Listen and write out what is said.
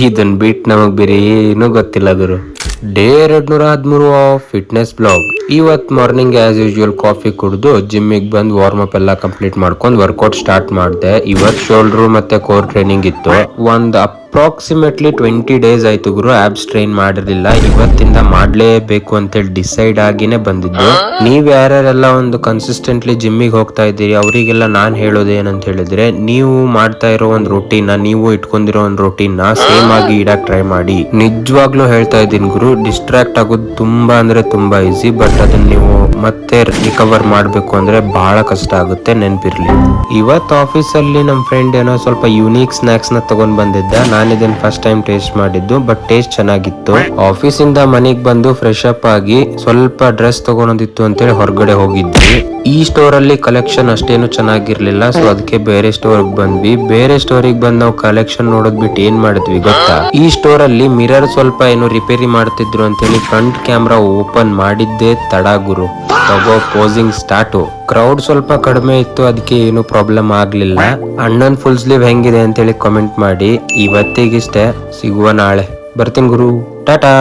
ಇದನ್ ಬಿಟ್ ನಮಗ್ ಬೇರೆ ಏನು ಗೊತ್ತಿಲ್ಲ ಗುರು. Day 213 fitness blog. ಇವತ್ ಮಾರ್ನಿಂಗ್ ಆಸ್ ಯೂಶುವಲ್ ಕಾಫಿ ಕುಡಿದು ಜಿಮ್ಮಿಗೆ ಬಂದ್ ವಾರ್ಮ್ ಅಪ್ ಎಲ್ಲ ಕಂಪ್ಲೀಟ್ ಮಾಡ್ಕೊಂಡು ವರ್ಕೌಟ್ ಸ್ಟಾರ್ಟ್ ಮಾಡಿದೆ. ಇವತ್ ಶೋಲ್ಡರ್ ಮತ್ತೆ ಕೋರ್ ಟ್ರೈನಿಂಗ್ ಇತ್ತು. ಒಂದ್ ಅಪ್ರಾಕ್ಸಿಮೇಟ್ಲಿ 20 ಡೇಸ್ ಆಯ್ತು ಗುರು ಆಬ್ಸ್ ಟ್ರೈನ್ ಮಾಡಿರ್ಲಿಲ್ಲ. ಇವತ್ತಿಂದ ಮಾಡ್ಲೇಬೇಕು ಅಂತೇಳಿ ಡಿಸೈಡ್ ಆಗಿನೇ ಬಂದಿದ್ದು. ನೀವ್ ಯಾರ್ಯಾರೆಲ್ಲ ಒಂದು ಕನ್ಸಿಸ್ಟೆಂಟ್ಲಿ ಜಿಮ್ಮಿಗೆ ಹೋಗ್ತಾ ಇದ್ದೀರಿ ಅವರಿಗೆಲ್ಲ ನಾನ್ ಹೇಳೋದು ಏನಂತ ಹೇಳಿದ್ರೆ, ನೀವು ಮಾಡ್ತಾ ಇರೋ ಒಂದು ರೂಟೀನ್ ನೀವು ಇಟ್ಕೊಂಡಿರೋ ಒಂದು ರೂಟೀನ್ ಸೇಮ್ ಆಗಿ ಇಡಕ್ ಟ್ರೈ ಮಾಡಿ. ನಿಜವಾಗ್ಲೂ ಹೇಳ್ತಾ ಇದ್ದೀನಿ ಗುರು, ಡಿಸ್ಟ್ರಾಕ್ಟ್ ಆಗೋದು ತುಂಬಾ ಅಂದ್ರೆ ತುಂಬಾ ಈಸಿ. ಬಟ್ ಅದನ್ನ ನೀವು ಮತ್ತೆ ರಿಕವರ್ ಮಾಡ್ಬೇಕು ಅಂದ್ರೆ ಬಹಳ ಕಷ್ಟ ಆಗುತ್ತೆ, ನೆನ್ಪಿರ್ಲಿ. ಇವತ್ ಆಫೀಸ್ ಅಲ್ಲಿ ನಮ್ ಫ್ರೆಂಡ್ ಏನೋ ಸ್ವಲ್ಪ ಯುನೀಕ್ ಸ್ನಾಕ್ಸ್ ನ ತಗೊಂಡ್ ಬಂದಿದ್ದ. ನಾನು ಇದನ್ನ ಫಸ್ಟ್ ಟೈಮ್ ಟೇಸ್ಟ್ ಮಾಡಿದ್ದು, ಬಟ್ ಟೇಸ್ಟ್ ಚೆನ್ನಾಗಿತ್ತು. ಆಫೀಸ್ ಇಂದ ಮನೆಗ್ ಬಂದು ಫ್ರೆಶ್ ಅಪ್ ಆಗಿ ಸ್ವಲ್ಪ ಡ್ರೆಸ್ ತಗೊಳೋದಿತ್ತು ಅಂತೇಳಿ ಹೊರಗಡೆ ಹೋಗಿದ್ವಿ. ಈ ಸ್ಟೋರ್ ಅಲ್ಲಿ ಕಲೆಕ್ಷನ್ ಅಷ್ಟೇನು ಚೆನ್ನಾಗಿರ್ಲಿಲ್ಲ, ಸೊ ಅದಕ್ಕೆ ಬೇರೆ ಸ್ಟೋರ್ ಬಂದ್ವಿ. ಬೇರೆ ಸ್ಟೋರಿಗೆ ಬಂದ್ ನಾವು ಕಲೆಕ್ಷನ್ ನೋಡೋದ್ ಬಿಟ್ಟು ಏನ್ ಮಾಡಿದ್ವಿ ಗೊತ್ತಾ, ಈ ಸ್ಟೋರ್ ಅಲ್ಲಿ ಮಿರರ್ ಸ್ವಲ್ಪ ಏನು ರಿಪೇರಿ ಮಾಡ್ತಿದ್ರು ಅಂತೇಳಿ ಫ್ರಂಟ್ ಕ್ಯಾಮ್ರಾ ಓಪನ್ ಮಾಡಿದ್ದೇ ತಡ ಗುರು. ತಗೋ ಪೋಸಿಂಗ್ ಸ್ಟಾರ್ಟು. ಕ್ರೌಡ್ ಸ್ವಲ್ಪ ಕಡಿಮೆ ಇತ್ತು, ಅದಕ್ಕೆ ಏನು ಪ್ರಾಬ್ಲಮ್ ಆಗ್ಲಿಲ್ಲ. ಅಣ್ಣನ್ ಫುಲ್ ಸ್ಲೀವ್ ಹೆಂಗಿದೆ ಅಂತೇಳಿ ಕಾಮೆಂಟ್ ಮಾಡಿ. ಇವತ್ತಿಗಿಷ್ಟೇ, ಸಿಗುವ ನಾಳೆ. ಬರ್ತೀನಿ ಗುರು, ಟಾಟಾ.